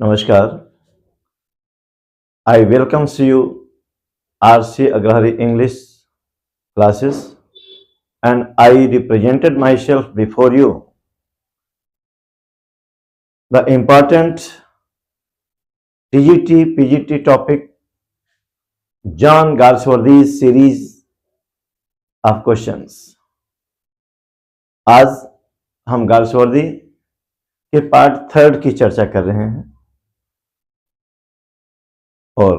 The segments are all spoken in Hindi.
Namaskar. I welcome you RC Agrahari English classes, and I represented myself before you. The important TGT PGT topic, John Galsworthy's series of questions. आज हम गाल्सवर्दी के पार्ट 3 की चर्चा कर रहे हैं और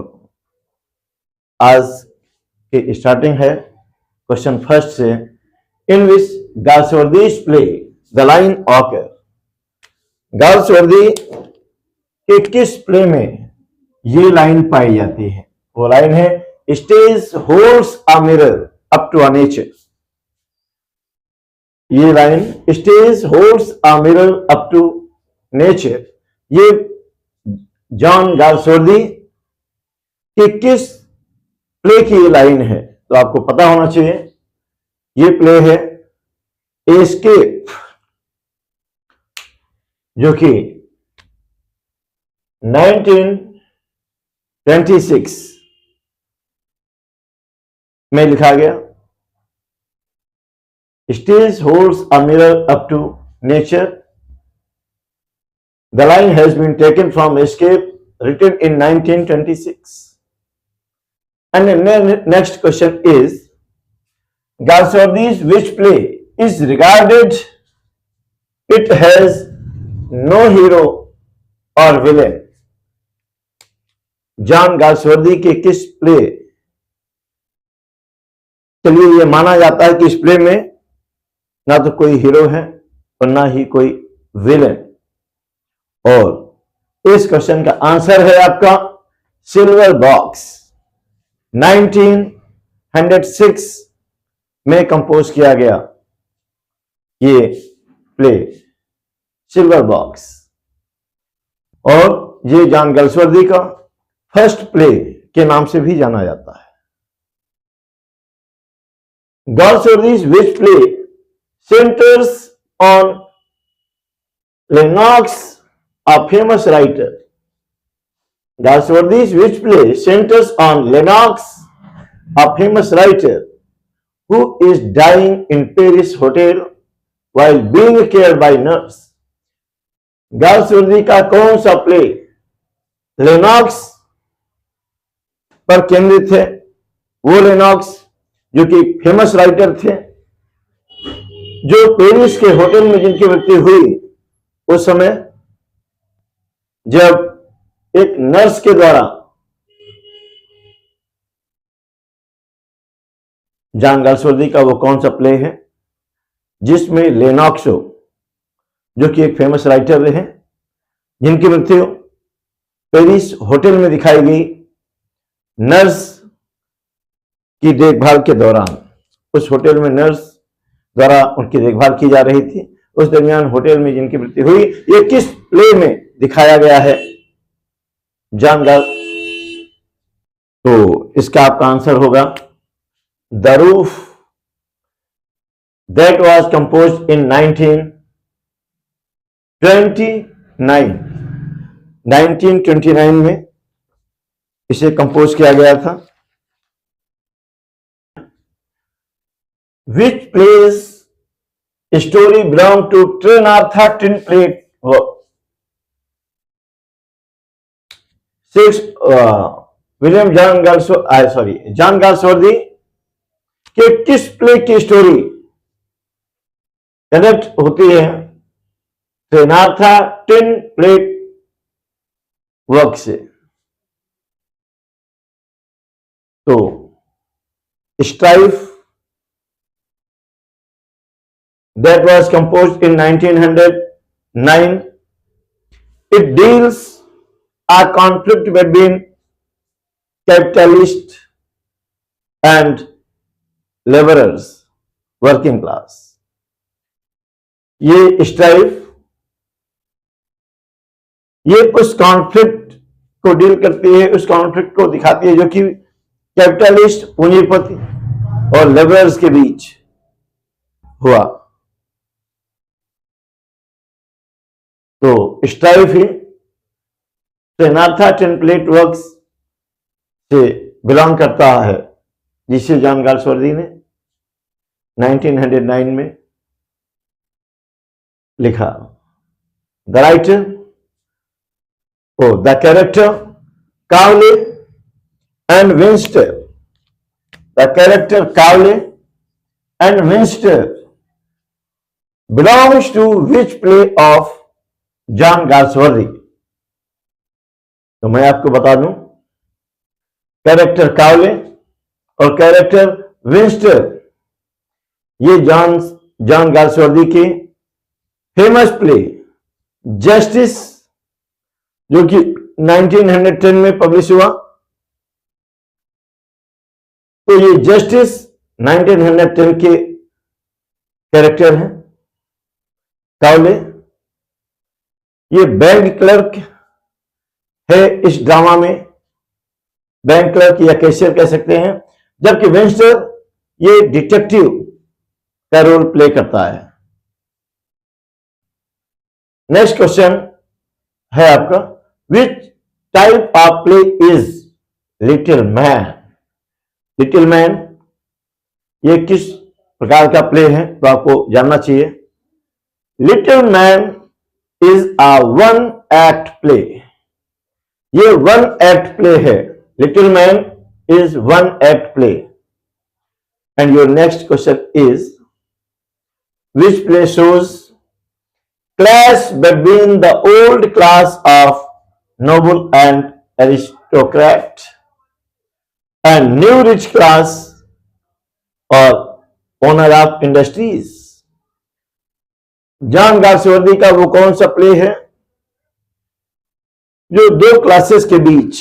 आज की स्टार्टिंग है क्वेश्चन फर्स्ट से, in which Galsworthy's play the line occur. Galsworthy के किस प्ले में ये लाइन पाई जाती है? वो लाइन है, stage holds a mirror up to a nature. ये line, stage holds a mirror up to nature, ये जॉन गाल्सवर्दी कि किस प्ले की ये लाइन है? तो आपको पता होना चाहिए, ये प्ले है एस्केप, जो कि 1926 में लिखा गया। Stage holds a mirror up to nature, the line has been taken from Escape, written in 1926. And the next question is, Galsworthy's which play is regarded it has no hero or villain? John Galsworthy के किस प्ले चलिए ये माना जाता है कि इस प्ले में ना तो कोई हीरो है और ना ही कोई विलेन? और इस क्वेश्चन का आंसर है आपका सिल्वर बॉक्स। 1906 में कंपोज किया गया ये प्ले सिल्वर बॉक्स, और ये जॉन गाल्सवर्दी का फर्स्ट प्ले के नाम से भी जाना जाता है। Galsworthy's which play centers on Lennox, a famous writer. Galsworthy's which play centers on Lennox, a famous writer, who is dying in Paris hotel while being cared by nurse. Galsworthy का कौन सा प्ले लेनॉक्स पर केंद्रित है? वो लेनॉक्स जो कि फेमस राइटर थे, जो पेरिस के होटल में जिनकी मृत्यु हुई उस समय जब एक नर्स के द्वारा जॉन गाल्सवर्दी का वो कौन सा प्ले है जिसमें लेनॉक्स, जो कि एक फेमस राइटर रहे, जिनकी मृत्यु पेरिस होटल में दिखाई गई नर्स की देखभाल के दौरान। उस होटल में नर्स द्वारा उनकी देखभाल की जा रही थी, उस दरमियान होटल में जिनकी मृत्यु हुई, ये किस प्ले में दिखाया गया है जॉन गाल? तो इसका आपका आंसर होगा the roof, that was composed in 1929 में इसे कंपोज किया गया था। Which plays story belong to Trinartha tin plate work? John Galsworthy के किस प्ले की स्टोरी कनेक्ट होती है ट्रिनार्था टिन प्लेट वर्क से? तो strife, that was composed in 1909. It deals a conflict between capitalist and laborers, working class. ये स्ट्राइफ, ये उस कॉन्फ्लिक्ट को डील करती है, उस कॉन्फ्लिक्ट को दिखाती है जो कि कैपिटलिस्ट पूंजीपति और लेबरर्स के बीच हुआ। तो स्ट्राइफ ही सेनाथा टेम्पलेट वर्क्स से बिलोंग करता है, जिसे जॉन गाल्सवर्दी ने 1909 में लिखा। The writer the character Cowley and Winster, the character Cowley and Winster belongs to which play of John Galsworthy? तो मैं आपको बता दूं, कैरेक्टर कावले और कैरेक्टर विंस्टर ये जॉन गाल्सवर्दी के फेमस प्ले जस्टिस, जो कि 1910 में पब्लिश हुआ। तो ये जस्टिस 1910 के कैरेक्टर हैं। कावले ये बैंक क्लर्क है इस ड्रामा में, बैंक क्लर्क या कैशियर कह सकते हैं, जबकि विंस्टर ये डिटेक्टिव का रोल प्ले करता है। नेक्स्ट क्वेश्चन है आपका, which type of play is little man? Little man ये किस प्रकार का प्ले है, तो आपको जानना चाहिए। Little man is a one act play. ये वन एक्ट प्ले है। Little man is one act play. And your next question is, which play shows clash between the old class of noble and aristocrat and new rich class or owner of industries? John Galsworthy का वो कौन सा प्ले है जो दो क्लासेस के बीच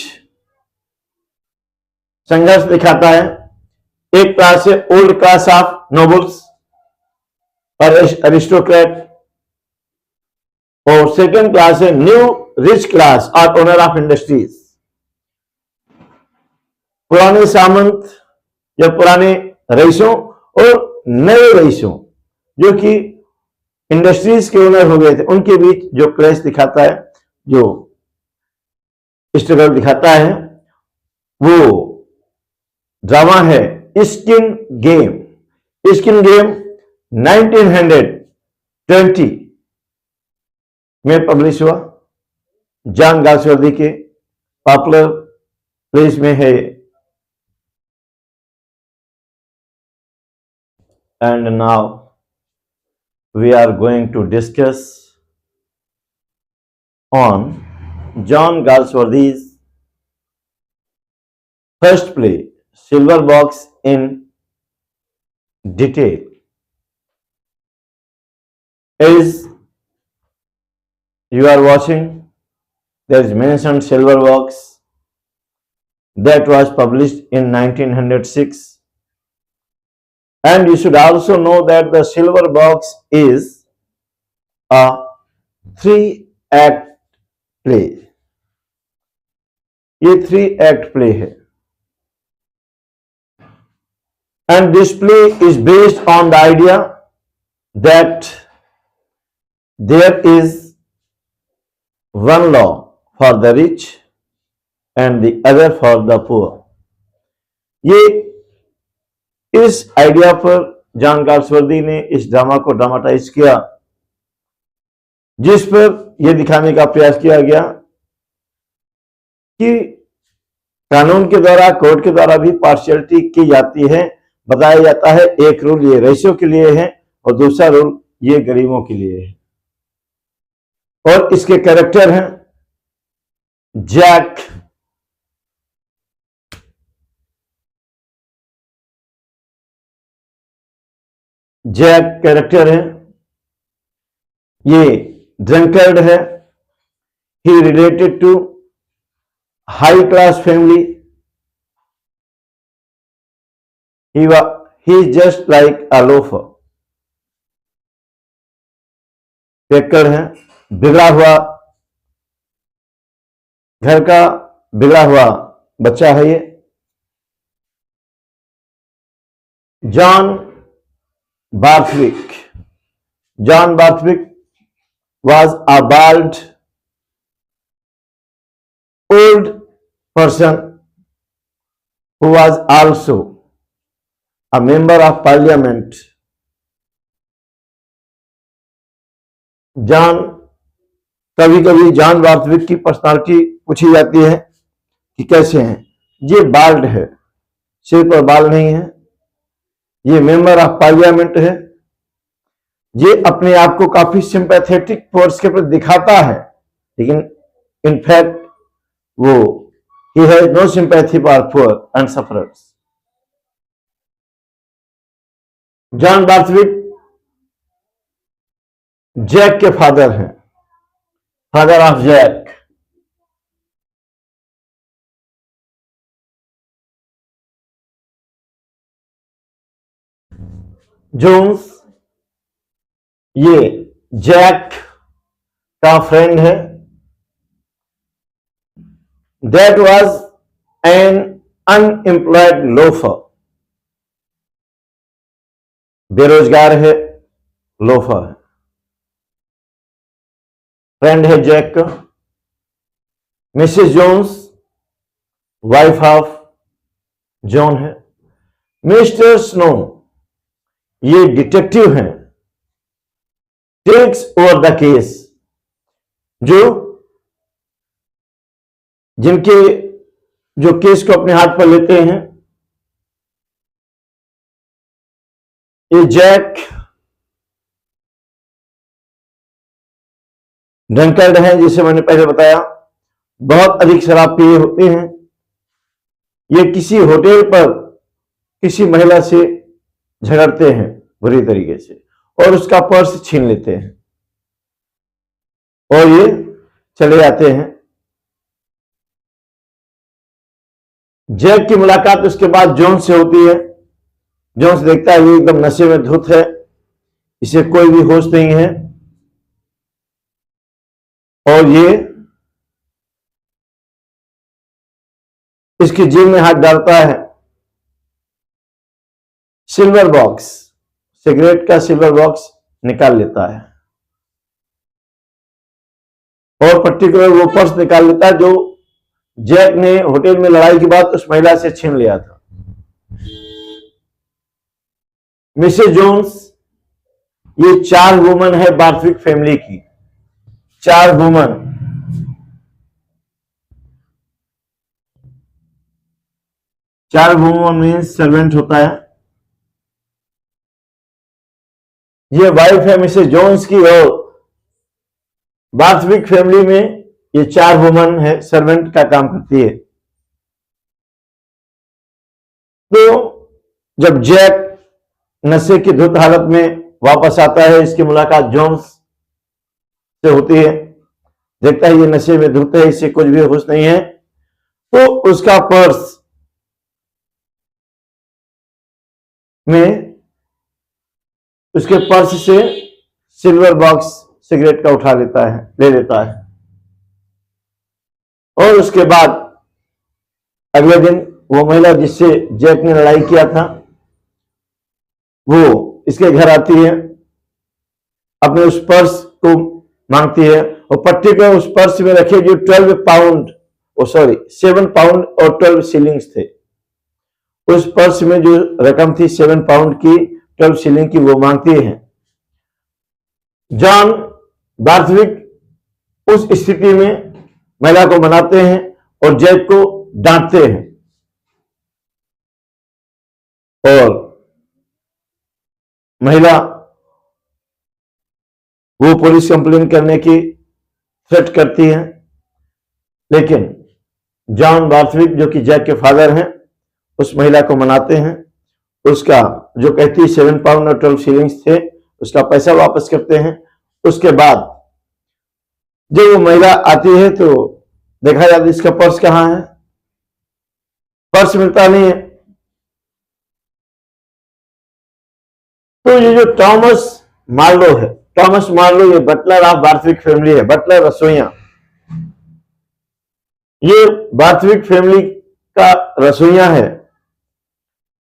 संघर्ष दिखाता है? एक क्लास है ओल्ड क्लास ऑफ नोबल्स और अरिस्टोक्रेट, और सेकेंड क्लास है न्यू रिच क्लास और ओनर ऑफ इंडस्ट्रीज। पुराने सामंत या पुराने रईसों और नए रईसों जो कि इंडस्ट्रीज के ओनर हो गए थे, उनके बीच जो क्लैश दिखाता है, जो स्ट्रगल दिखाता है, वो ड्रामा है स्किन गेम। स्किन गेम 1920 में पब्लिश हुआ। जॉन गाल्सवर्दी के पॉपुलर प्लेस में है। And now we are going to discuss on John Galsworthy's first play silver box in detail. As you are watching, there is mentioned Silver Box that was published in 1906, and you should also know that the Silver Box is a 3-act play. ये 3-act play है, and this play is based on the idea that there is one law for the rich and the other for the poor. ये इस आइडिया पर जॉन गाल्सवर्दी ने इस ड्रामा को ड्रामाटाइज किया, जिस पर यह दिखाने का प्रयास किया गया कि कानून के द्वारा, कोर्ट के द्वारा भी पार्शियलिटी की जाती है। बताया जाता है एक रूल ये रईसों के लिए है और दूसरा रूल ये गरीबों के लिए है। और इसके कैरेक्टर हैं जैक, कैरेक्टर है, ये ड्रंकर्ड है, he related to high class family, he is just like a loafer. पेकर है, बिगड़ा हुआ घर का बिगड़ा हुआ बच्चा है ये। John Barthwick was a bald old person who was also a member of parliament. कभी कभी जॉन बार्थविक की पर्सनालिटी पूछी जाती है कि कैसे हैं। ये बाल्ड है, सिर पर बाल नहीं है, ये मेंबर ऑफ पार्लियामेंट है, ये अपने आप को काफी सिंपैथेटिक फोर्स के प्रति दिखाता है, लेकिन इनफैक्ट वो ही has no sympathy for poor and sufferers. John Barthwick Jack के फादर हैं, फादर ऑफ जैक। जोन्स ये जैक का फ्रेंड है। That was an unemployed loafer, बेरोजगार है, लोफर है, फ्रेंड है जैक का। Mrs Jones wife of John है। मिस्टर स्नो ये डिटेक्टिव हैं, टेक्स ओवर द केस, जो केस को अपने हाथ पर लेते हैं। ये जैक ड्रंकर्ड है, जिसे मैंने पहले बताया, बहुत अधिक शराब पिए होते हैं। ये किसी होटल पर किसी महिला से झगड़ते हैं बुरी तरीके से और उसका पर्स छीन लेते हैं और ये चले जाते हैं। जैक की मुलाकात उसके बाद जोन्स से होती है। जोन्स देखता है ये एकदम नशे में धुत है, इसे कोई भी होश नहीं है, और ये इसकी जेब में हाथ डालता है। सिल्वर बॉक्स, सिगरेट का सिल्वर बॉक्स निकाल लेता है और पर्टिकुलर वो पर्स निकाल लेता है जो जैक ने होटल में लड़ाई के बाद उस महिला से छीन लिया था। मिसेस जोन्स ये 4 वुमन है बार्थविक फैमिली की, 4 वुमन। चार वुमन मीन्स सर्वेंट होता है। ये वाइफ है मिसेस जोन्स की, और बार्थविक फैमिली में ये 4 वुमन है, सर्वेंट का काम करती है। तो जब जैक नशे की धुत हालत में वापस आता है, इसकी मुलाकात जोन्स से होती है। देखता है ये नशे में धुत है, इससे कुछ भी होश नहीं है, तो उसका पर्स में, उसके पर्स से सिल्वर बॉक्स सिगरेट का उठा लेता है, ले लेता है। और उसके बाद अगले दिन वो महिला जिससे जैक ने लड़ाई किया था वो इसके घर आती है, अपने उस पर्स को मांगती है, और पर्टिकुलर उस पर्स में रखे जो 7 पाउंड और 12 शिलिंग्स थे। उस पर्स में जो रकम थी 7 पाउंड की, 12 शिलिंग की, वो मांगती है। जॉन बार्थविक उस स्थिति में महिला को मनाते हैं और जैक को डांटते हैं, और महिला वो पुलिस कंप्लेन करने की थ्रेट करती है, लेकिन जॉन बार्थविक जो कि जैक के फादर हैं उस महिला को मनाते हैं। उसका जो कहती 7 पाउंड और 12 शिलिंग्स थे उसका पैसा वापस करते हैं। उसके बाद जब वो महिला आती है तो देखा जाता है इसका पर्स कहां है, पर्स मिलता नहीं है। तो ये जो टॉमस मार्लो है, टॉमस मार्लो ये बटलर ऑफ बार्थविक फैमिली है, बटलर रसोइया। ये बार्थविक फैमिली का रसोइया है।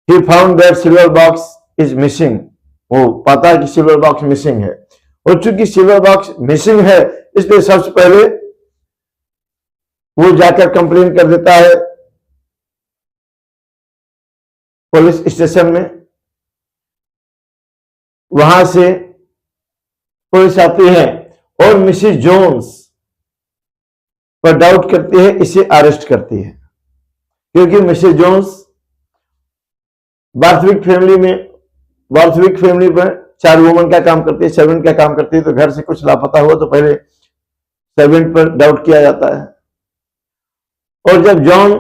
He found that silver box is missing. वो पता कि सिल्वर बॉक्स मिसिंग है, और चूंकि सिल्वर बॉक्स मिसिंग है इसलिए सबसे पहले वो जाकर कंप्लेन कर देता है पुलिस स्टेशन में। वहां से पुलिस आती है और मिसेस जोन्स पर डाउट करती है, इसे अरेस्ट करती है, क्योंकि मिसेस जोन्स वास्तविक फैमिली में चार वुमन का काम करती है, सर्वेंट का काम करती है, तो घर से कुछ लापता हुआ तो पहले सर्वेंट पर डाउट किया जाता है। और जब जॉन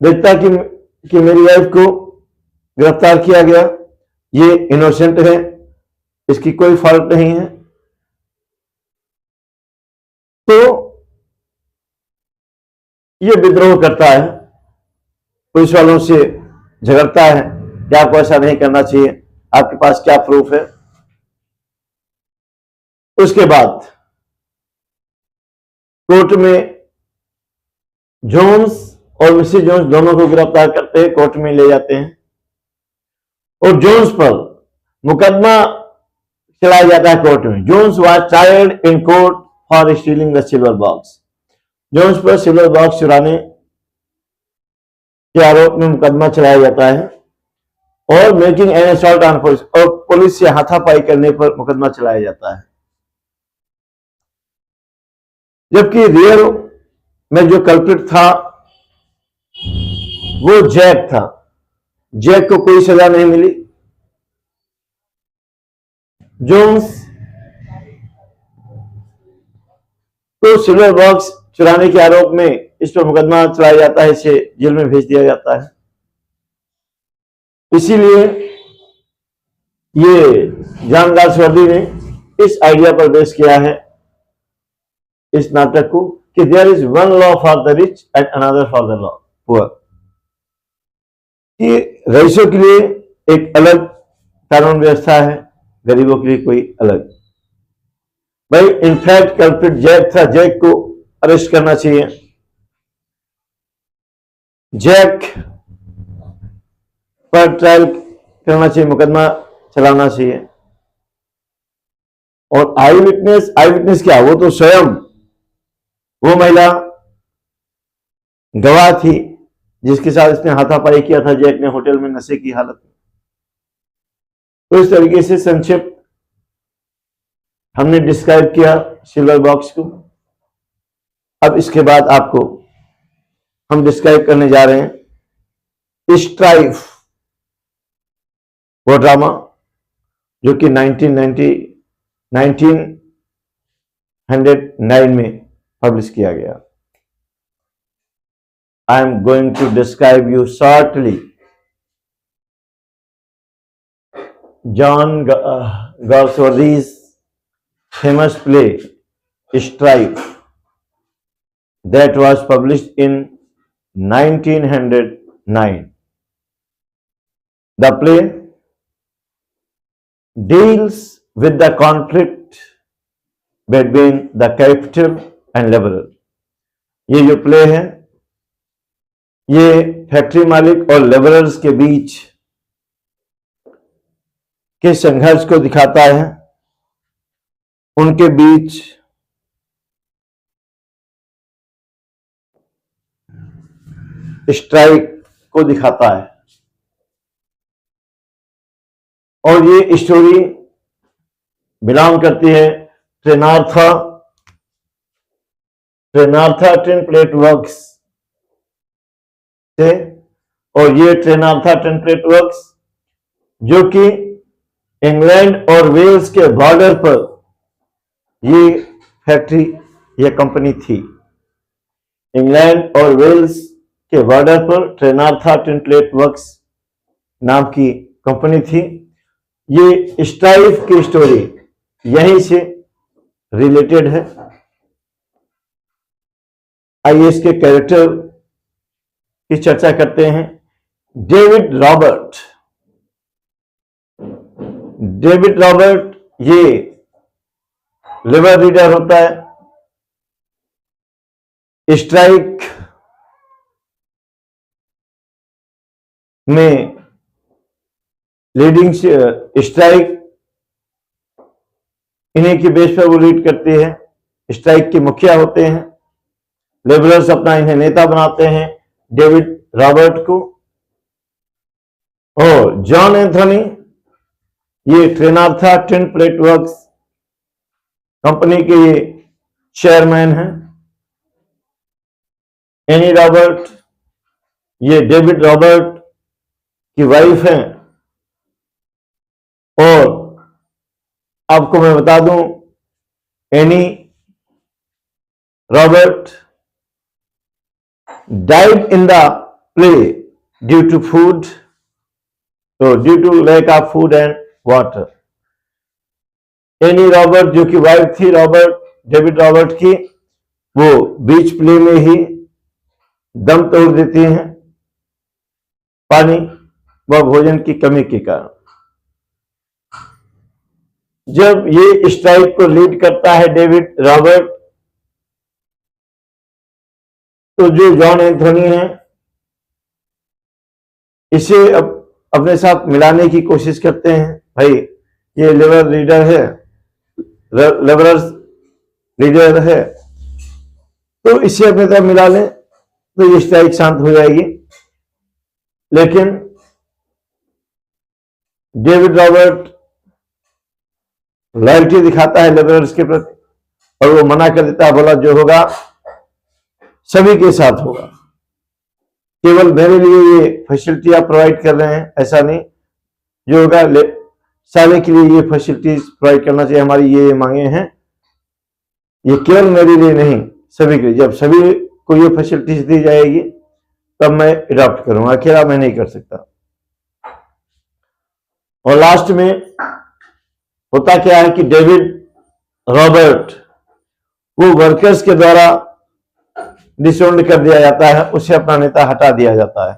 देखता कि मेरी वाइफ को गिरफ्तार किया गया, ये इनोसेंट है, इसकी कोई फॉल्ट नहीं है, तो ये विद्रोह करता है, पुलिस वालों से झगड़ता है कि आपको ऐसा नहीं करना चाहिए, आपके पास क्या प्रूफ है। उसके बाद कोर्ट में जोन्स और मिसेस जोन्स दोनों को गिरफ्तार करते हैं, कोर्ट में ले जाते हैं और जोन्स पर मुकदमा चलाया जाता है कोर्ट में। Jones was tried in court for stealing the silver box. Jones पर सिल्वर बॉक्स चुराने के आरोप में मुकदमा चलाया जाता है और making an assault on police, और पुलिस से हाथापाई करने पर मुकदमा चलाया जाता है। जबकि रियल में जो कल्प्रिट था वो जैक था। जैक को कोई सजा नहीं मिली। जोन्स को सिल्वर बॉक्स चुराने के आरोप में इस पर मुकदमा चलाया जाता है, इसे जेल में भेज दिया जाता है। इसीलिए ये जॉन गाल्सवर्दी ने इस आइडिया पर बेस किया है इस नाटक को कि there is one law for the rich and another for the law poor, कि रईसों के लिए एक अलग कानून व्यवस्था है, गरीबों के लिए कोई अलग। भाई इनफैक्ट कल्प्रिट जैक था, जैक को अरेस्ट करना चाहिए, जैक पर ट्रायल करना चाहिए, मुकदमा चलाना चाहिए। और आई विटनेस क्या, वो तो स्वयं वो महिला गवाह थी जिसके साथ इसने हाथापाई किया था जैक ने होटल में नशे की हालत में। तो इस तरीके से संक्षिप्त हमने डिस्क्राइब किया सिल्वर बॉक्स को। अब इसके बाद आपको हम डिस्क्राइब करने जा रहे हैं स्ट्राइफ, वो ड्रामा जो कि 1909 में पब्लिश किया गया। I am going to describe you shortly John Galsworthy's famous play Strife that was published in 1909. The play deals with the conflict between the capital and laborer. ये जो प्ले है ये फैक्ट्री मालिक और लेबरर्स के बीच के संघर्ष को दिखाता है, उनके बीच स्ट्राइक को दिखाता है। और ये स्टोरी बिलोंग करती है ट्रेनार्था टिन प्लेट वर्क्स से। और ये ट्रेनार्था टिन प्लेट वर्क्स जो कि इंग्लैंड और वेल्स के बॉर्डर पर ये फैक्ट्री, ये कंपनी थी। इंग्लैंड और वेल्स के बॉर्डर पर ट्रेनार्था टिन प्लेट वर्क्स नाम की कंपनी थी। ये स्ट्राइफ की स्टोरी यहीं से रिलेटेड है। आइए इसके कैरेक्टर की चर्चा करते हैं। डेविड रॉबर्ट ये लेबर लीडर होता है। स्ट्राइक में लीडिंग स्ट्राइक इन्हीं की बेस पर वो लीड करती है। स्ट्राइक के मुखिया होते हैं लिबरल्स अपना इन्हें नेता बनाते हैं, डेविड रॉबर्ट को। और जॉन एंथोनी, ये ट्रेनर था, टिन प्लेट वर्क्स कंपनी के ये चेयरमैन हैं। एनी रॉबर्ट, ये डेविड रॉबर्ट की वाइफ हैं। और आपको मैं बता दूं, any Robert died in the play due to food, so due to lack of food and water. Any Robert जो कि वाइफ थी डेविड रॉबर्ट की, वो बीच प्ले में ही दम तोड़ देती हैं पानी व भोजन की कमी के कारण। जब ये स्ट्राइक को लीड करता है डेविड रॉबर्ट, तो जो जॉन एंथोनी है, इसे अपने साथ मिलाने की कोशिश करते हैं। भाई ये लिबरल लीडर है, लिबरल लीडर है, तो इसे अपने साथ मिला लें तो ये स्ट्राइक शांत हो जाएगी। लेकिन डेविड रॉबर्ट लॉयल्टी दिखाता है लिबरल्स के प्रति और वो मना कर देता है, बोला जो होगा सभी के साथ होगा, केवल मेरे लिए ये फैसिलिटी आप प्रोवाइड कर रहे हैं ऐसा नहीं, जो होगा सारे के लिए ये फैसिलिटीज प्रोवाइड करना चाहिए। हमारी ये मांगे हैं, ये केवल मेरे लिए नहीं सभी के लिए। जब सभी को ये फैसिलिटीज दी जाएगी तब मैं अडॉप्ट करूंगा, अकेला मैं नहीं कर सकता। और लास्ट में होता क्या है कि डेविड रॉबर्ट वो वर्कर्स के द्वारा डिसोन्ड कर दिया जाता है, उसे अपना नेता हटा दिया जाता है।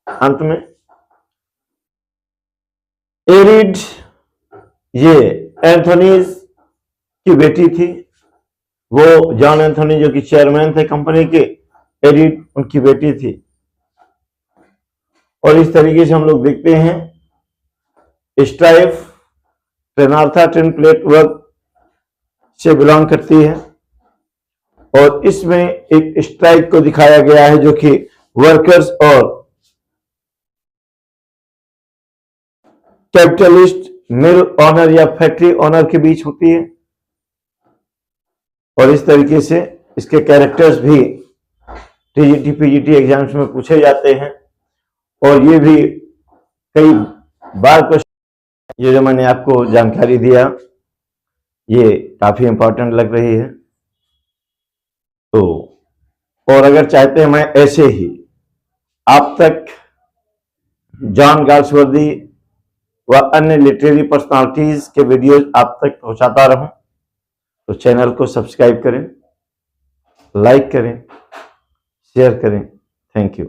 अंत में एरिड, ये एंथोनीज की बेटी थी, वो जॉन एंथोनी जो कि चेयरमैन थे कंपनी के, एरिड उनकी बेटी थी। और इस तरीके से हम लोग देखते हैं स्ट्राइफ ट्रेनार्था टिन प्लेट वर्क से बिलोंग करती है। और इसमें एक स्ट्राइक को दिखाया गया है जो कि वर्कर्स और कैपिटलिस्ट मिल ऑनर या फैक्ट्री ऑनर के बीच होती है। और इस तरीके से इसके कैरेक्टर्स भी टीजीटी पीजीटी एग्जाम्स में पूछे जाते हैं। और ये भी कई बार क्वेश्चन, ये जो मैंने आपको जानकारी दिया ये काफी इंपॉर्टेंट लग रही है। तो और अगर चाहते हैं मैं ऐसे ही आप तक जॉन गाल्सवर्दी व अन्य लिटरेरी पर्सनालिटीज के वीडियोज आप तक पहुंचाता रहूं, तो चैनल को सब्सक्राइब करें, लाइक करें, शेयर करें। Thank you.